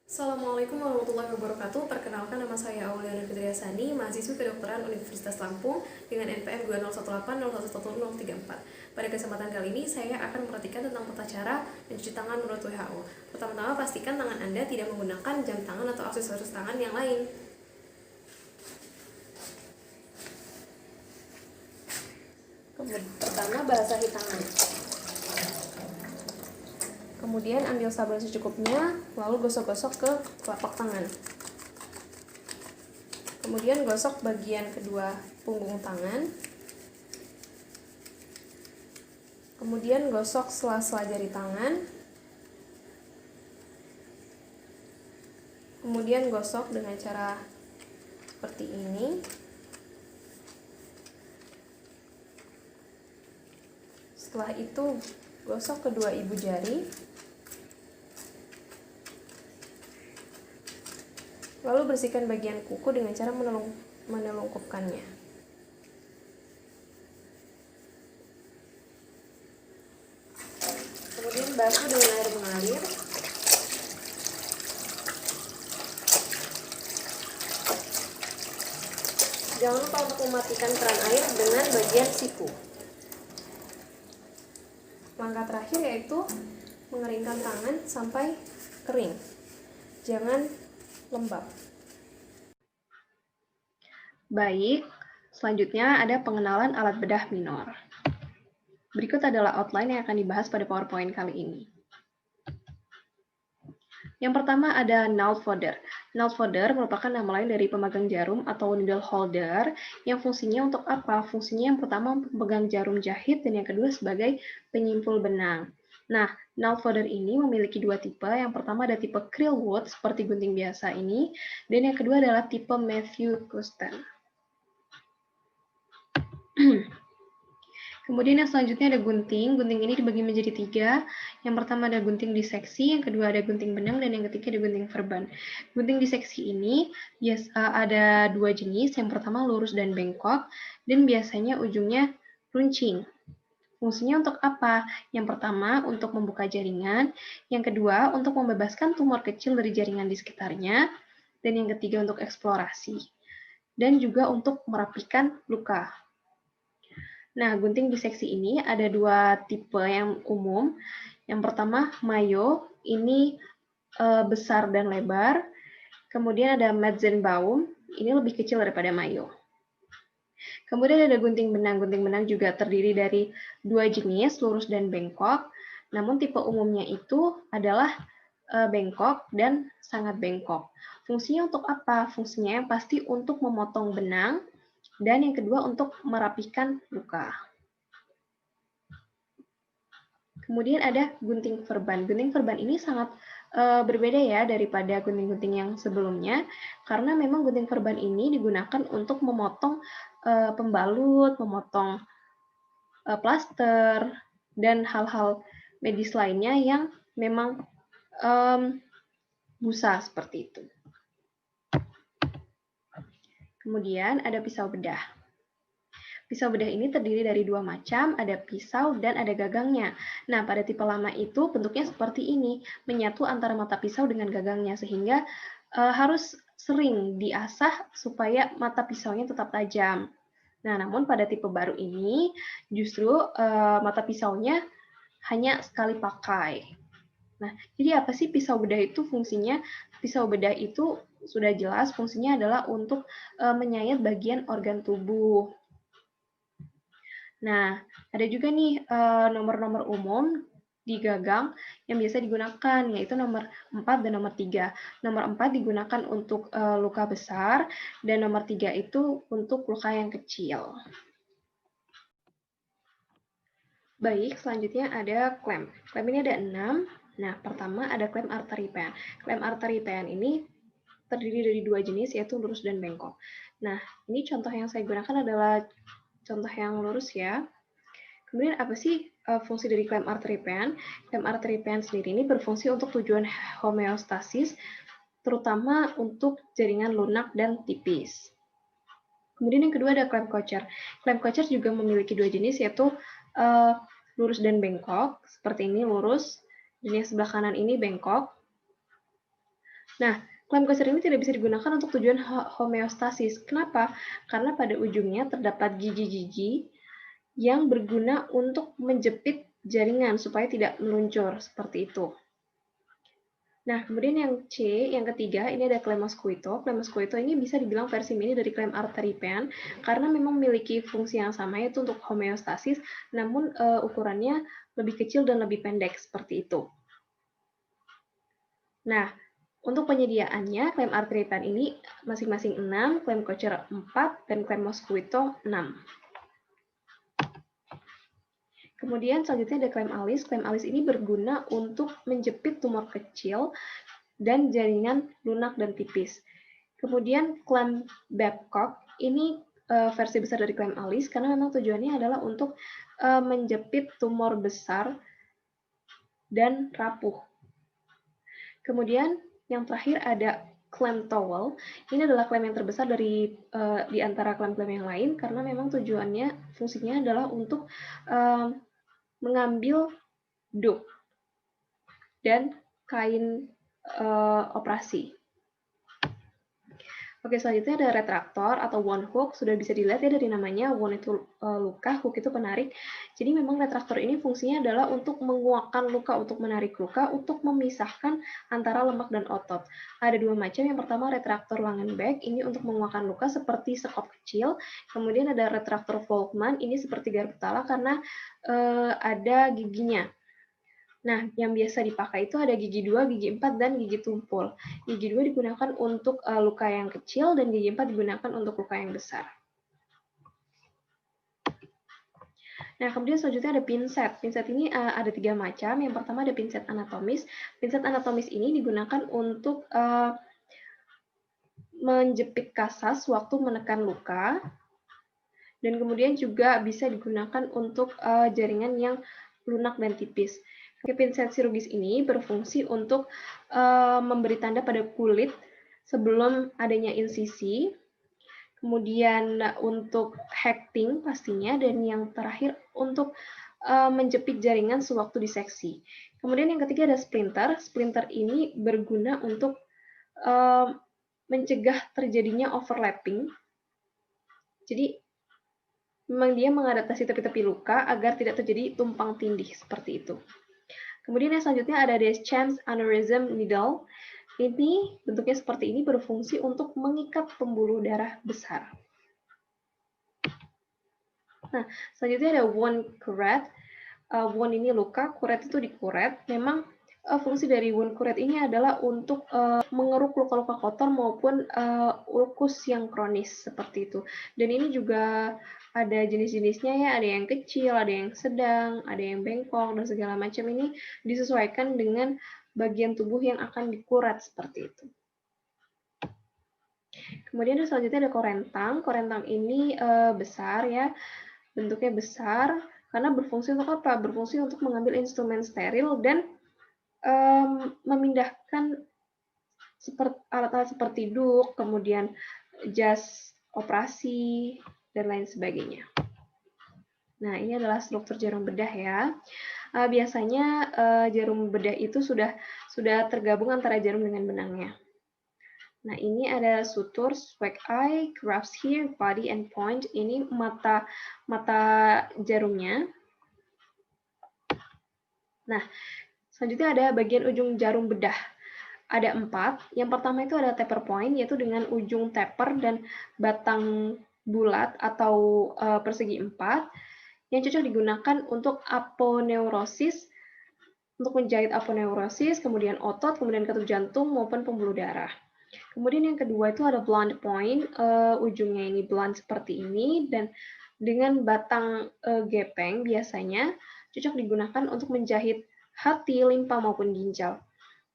Assalamualaikum warahmatullahi wabarakatuh. Perkenalkan, nama saya Auliana Fitriasani, mahasiswi kedokteran Universitas Lampung dengan NPM 2018011034. Pada kesempatan kali ini, saya akan memperhatikan tentang tata cara mencuci tangan menurut WHO. Pertama-tama, pastikan tangan Anda tidak menggunakan jam tangan atau aksesoris tangan yang lain. Pertama, basahi tangan. Kemudian ambil sabun secukupnya, lalu gosok-gosok ke telapak tangan. Kemudian gosok bagian kedua punggung tangan. Kemudian gosok sela-sela jari tangan. Kemudian gosok dengan cara seperti ini. Setelah itu gosok kedua ibu jari. Lalu bersihkan bagian kuku dengan cara menelungkupkannya. Kemudian basuh dengan air mengalir. Jangan lupa untuk mematikan keran air dengan bagian siku. Langkah terakhir yaitu mengeringkan tangan sampai kering. Jangan lembab. Baik, selanjutnya ada pengenalan alat bedah minor. Berikut adalah outline yang akan dibahas pada PowerPoint kali ini. Yang pertama ada nail folder. Nail folder merupakan nama lain dari pemegang jarum atau needle holder yang fungsinya untuk apa? Fungsinya yang pertama untuk memegang jarum jahit dan yang kedua sebagai penyimpul benang. Nah, nail folder ini memiliki dua tipe. Yang pertama ada tipe Krillwood seperti gunting biasa ini, dan yang kedua adalah tipe Matthew Custom. Kemudian yang selanjutnya ada gunting. Gunting ini dibagi menjadi tiga. Yang pertama ada gunting diseksi, yang kedua ada gunting benang, dan yang ketiga ada gunting verban. Gunting diseksi ini ada dua jenis. Yang pertama lurus dan bengkok, dan biasanya ujungnya runcing. Fungsinya untuk apa? Yang pertama, untuk membuka jaringan. Yang kedua, untuk membebaskan tumor kecil dari jaringan di sekitarnya. Dan yang ketiga, untuk eksplorasi. Dan juga untuk merapikan luka. Nah, gunting diseksi ini ada dua tipe yang umum. Yang pertama, Mayo. Ini besar dan lebar. Kemudian ada Metzenbaum. Ini lebih kecil daripada Mayo. Kemudian ada gunting benang. Gunting benang juga terdiri dari dua jenis, lurus dan bengkok. Namun tipe umumnya itu adalah bengkok dan sangat bengkok. Fungsinya untuk apa? Fungsinya yang pasti untuk memotong benang, dan yang kedua untuk merapikan luka. Kemudian ada gunting verban. Gunting verban ini sangat berbeda ya daripada gunting-gunting yang sebelumnya, karena memang gunting verban ini digunakan untuk memotong pembalut, memotong plaster, dan hal-hal medis lainnya yang memang busa seperti itu. Kemudian ada pisau bedah. Pisau bedah ini terdiri dari dua macam, ada pisau dan ada gagangnya. Nah, pada tipe lama itu bentuknya seperti ini, menyatu antara mata pisau dengan gagangnya, sehingga harus sering diasah supaya mata pisaunya tetap tajam. Nah, namun pada tipe baru ini, justru mata pisaunya hanya sekali pakai. Nah, jadi apa sih pisau bedah itu fungsinya? Pisau bedah itu sudah jelas fungsinya adalah untuk menyayat bagian organ tubuh. Nah, ada juga nih nomor-nomor umum di gagang yang biasa digunakan, yaitu nomor 4 dan nomor 3. Nomor 4 digunakan untuk luka besar, dan nomor 3 itu untuk luka yang kecil. Baik, selanjutnya ada klem. Klem ini ada 6. Nah, pertama ada klem arteri pen. Klem arteri pen ini terdiri dari dua jenis, yaitu lurus dan bengkok. Nah, ini contoh yang saya gunakan adalah contoh yang lurus ya. Kemudian apa sih fungsi dari klem arteri pen? Klem arteri pen sendiri ini berfungsi untuk tujuan homeostasis, terutama untuk jaringan lunak dan tipis. Kemudian yang kedua ada klem kocer. Klem kocer juga memiliki dua jenis, yaitu lurus dan bengkok. Seperti ini lurus, dan yang sebelah kanan ini bengkok. Nah, klaim Gosser ini tidak bisa digunakan untuk tujuan homeostasis. Kenapa? Karena pada ujungnya terdapat gigi-gigi yang berguna untuk menjepit jaringan supaya tidak meluncur, seperti itu. Nah, kemudian yang C, yang ketiga, ini ada klaim mosquito. Klaim mosquito ini bisa dibilang versi mini dari klaim artery pen, karena memang memiliki fungsi yang sama, yaitu untuk homeostasis, namun ukurannya lebih kecil dan lebih pendek, seperti itu. Nah, untuk penyediaannya, klaim artery pen ini masing-masing 6, klaim Gosser 4, dan klaim mosquito 6. Kemudian selanjutnya ada klaim alis. Klaim alis ini berguna untuk menjepit tumor kecil dan jaringan lunak dan tipis. Kemudian klaim Babcock ini versi besar dari klaim alis karena memang tujuannya adalah untuk menjepit tumor besar dan rapuh. Kemudian yang terakhir ada klaim Towel. Ini adalah klaim yang terbesar dari di antara klaim-klaim yang lain karena memang tujuannya, fungsinya adalah untuk mengambil duct dan kain operasi. Oke, selanjutnya ada retraktor atau wound hook. Sudah bisa dilihat ya dari namanya, wound itu luka, hook itu penarik. Jadi memang retraktor ini fungsinya adalah untuk menguatkan luka, untuk menarik luka, untuk memisahkan antara lemak dan otot. Ada dua macam. Yang pertama retraktor Langenbeck, ini untuk menguatkan luka seperti sekop kecil. Kemudian ada retraktor Volkmann, ini seperti garpu tala karena ada giginya. Nah, yang biasa dipakai itu ada gigi 2, gigi 4, dan gigi tumpul. Gigi 2 digunakan untuk luka yang kecil, dan gigi 4 digunakan untuk luka yang besar. Nah, kemudian selanjutnya ada pinset. Pinset ini ada 3 macam. Yang pertama ada pinset anatomis. Pinset anatomis ini digunakan untuk menjepit kasas waktu menekan luka, dan kemudian juga bisa digunakan untuk jaringan yang lunak dan tipis. Pinset chirurgis ini berfungsi untuk memberi tanda pada kulit sebelum adanya insisi, kemudian untuk hacking pastinya, dan yang terakhir untuk menjepit jaringan sewaktu diseksi. Kemudian yang ketiga ada splinter. Splinter ini berguna untuk mencegah terjadinya overlapping. Jadi memang dia mengadaptasi tepi-tepi luka agar tidak terjadi tumpang tindih seperti itu. Kemudian yang selanjutnya ada Deschamps aneurysm needle. Ini bentuknya seperti ini, berfungsi untuk mengikat pembuluh darah besar. Nah, selanjutnya ada wound curette. Wound ini luka, curette itu dikuret. Memang fungsi dari wound curette ini adalah untuk mengeruk luka-luka kotor maupun ulkus yang kronis seperti itu. Dan ini juga ada jenis-jenisnya ya, ada yang kecil, ada yang sedang, ada yang bengkok, dan segala macam. Ini disesuaikan dengan bagian tubuh yang akan dikuret seperti itu. Kemudian selanjutnya ada korentang. Korentang ini besar ya, bentuknya besar karena berfungsi untuk apa? Berfungsi untuk mengambil instrumen steril dan memindahkan alat-alat seperti duk, kemudian jas operasi, dan lain sebagainya. Nah, ini adalah struktur jarum bedah ya. Biasanya jarum bedah itu sudah tergabung antara jarum dengan benangnya. Nah, ini ada sutur, swag eye, grafts here, body, and point. Ini mata jarumnya. Nah, selanjutnya ada bagian ujung jarum bedah. Ada 4. Yang pertama itu ada taper point, yaitu dengan ujung taper dan batang bulat atau persegi 4, yang cocok digunakan untuk aponeurosis, untuk menjahit aponeurosis, kemudian otot, kemudian katup jantung, maupun pembuluh darah. Kemudian yang kedua itu ada blunt point, ujungnya ini blunt seperti ini, dan dengan batang gepeng biasanya cocok digunakan untuk menjahit hati, limpa, maupun ginjal.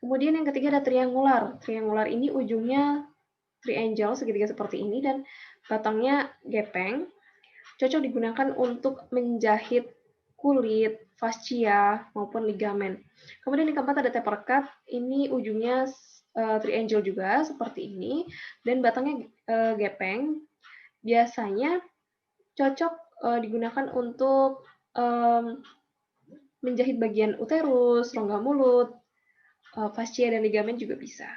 Kemudian yang ketiga ada triangular. Triangular ini ujungnya triangle, segitiga seperti ini, dan batangnya gepeng. Cocok digunakan untuk menjahit kulit, fascia, maupun ligamen. Kemudian yang keempat ada taper cut. Ini ujungnya triangle juga, seperti ini, dan batangnya gepeng. Biasanya cocok digunakan untuk menjahit bagian uterus, rongga mulut, fascia, dan ligamen juga bisa.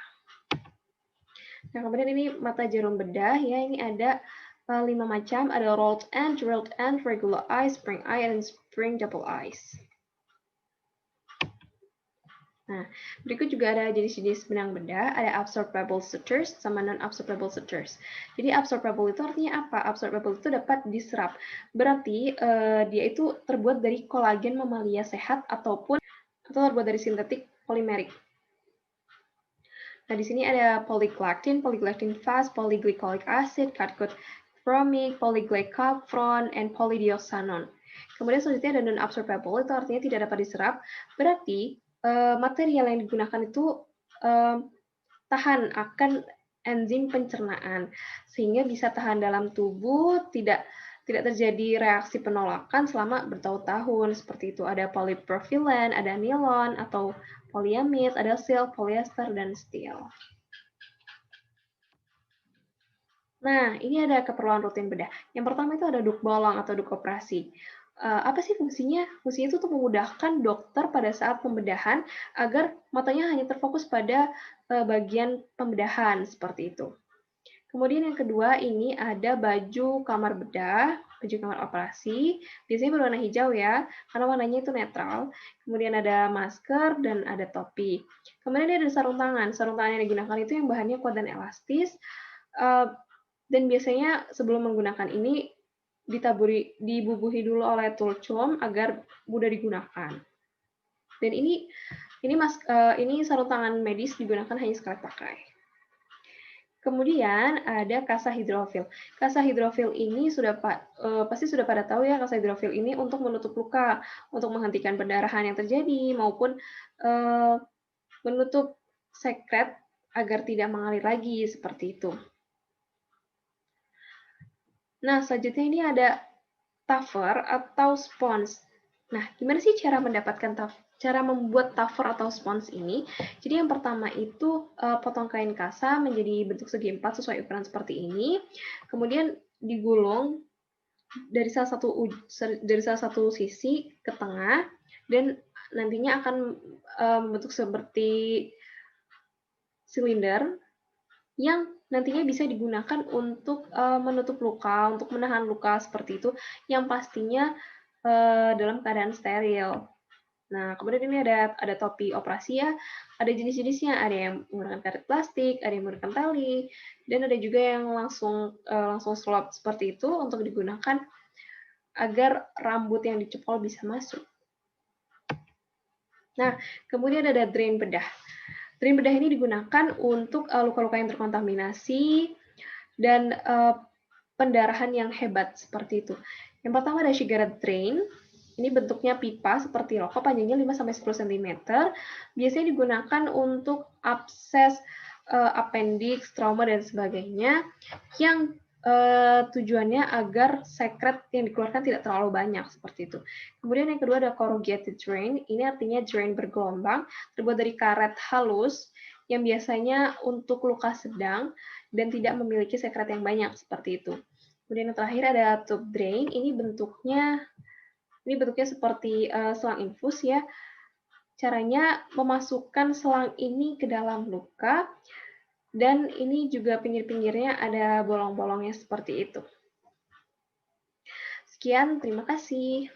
Nah, kemudian ini mata jarum bedah ya, ini ada 5 macam, ada rolled end, drilled end, regular eye, spring eye, dan spring double eyes. Nah, berikut juga ada jenis-jenis benang bedah, ada absorbable sutures sama non-absorbable sutures. Jadi absorbable itu artinya apa? Absorbable itu dapat diserap. Berarti dia itu terbuat dari kolagen mamalia sehat atau terbuat dari sintetik polimerik. Nah, di sini ada polyglutin fast, polyglycolic acid, catechol chromic, polyglycopron, and polydioxanone. Kemudian selanjutnya ada non-absorbable, itu artinya tidak dapat diserap. Berarti material yang digunakan itu tahan akan enzim pencernaan, sehingga bisa tahan dalam tubuh, tidak terjadi reaksi penolakan selama bertahun-tahun. Seperti itu, ada polypropylen, ada nilon atau polyamid, ada silk, polyester, dan steel. Nah, ini ada keperluan rutin bedah. Yang pertama itu ada duk bolong atau duk operasi. Apa sih fungsinya? Fungsinya itu untuk memudahkan dokter pada saat pembedahan agar matanya hanya terfokus pada bagian pembedahan, seperti itu. Kemudian yang kedua ini ada baju kamar bedah, baju kamar operasi. Biasanya berwarna hijau ya, karena warnanya itu netral. Kemudian ada masker dan ada topi. Kemudian ada sarung tangan. Sarung tangan yang digunakan itu yang bahannya kuat dan elastis. Dan biasanya sebelum menggunakan ini dibubuhi dulu oleh tulcum agar mudah digunakan. Dan ini sarung tangan medis digunakan hanya sekali pakai. Kemudian ada kasa hidrofil. Kasa hidrofil ini pasti sudah pada tahu ya, kasa hidrofil ini untuk menutup luka, untuk menghentikan pendarahan yang terjadi maupun menutup sekret agar tidak mengalir lagi seperti itu. Nah, selanjutnya ini ada tuffer atau spons. Nah, gimana sih cara membuat tuffer atau spons ini? Jadi yang pertama itu potong kain kasa menjadi bentuk segi 4 sesuai ukuran seperti ini. Kemudian digulung dari salah satu sisi ke tengah dan nantinya akan membentuk seperti silinder yang nantinya bisa digunakan untuk menutup luka, untuk menahan luka seperti itu, yang pastinya dalam keadaan steril. Nah, kemudian ini ada topi operasi ya, ada jenis-jenisnya, ada yang menggunakan karet plastik, ada yang menggunakan tali, dan ada juga yang langsung slot seperti itu untuk digunakan agar rambut yang dicepol bisa masuk. Nah, kemudian ada drain bedah. Drain bedah ini digunakan untuk luka-luka yang terkontaminasi dan pendarahan yang hebat seperti itu. Yang pertama ada Shigarette drain. Ini bentuknya pipa seperti rokok, panjangnya 5-10 cm. Biasanya digunakan untuk abses, appendix, trauma, dan sebagainya, yang tujuannya agar sekret yang dikeluarkan tidak terlalu banyak, seperti itu. Kemudian yang kedua ada corrugated drain. Ini artinya drain bergelombang, terbuat dari karet halus, yang biasanya untuk luka sedang dan tidak memiliki sekret yang banyak, seperti itu. Kemudian yang terakhir ada tube drain. Ini bentuknya seperti selang infus ya. Caranya memasukkan selang ini ke dalam luka, dan ini juga pinggir-pinggirnya ada bolong-bolongnya seperti itu. Sekian, terima kasih.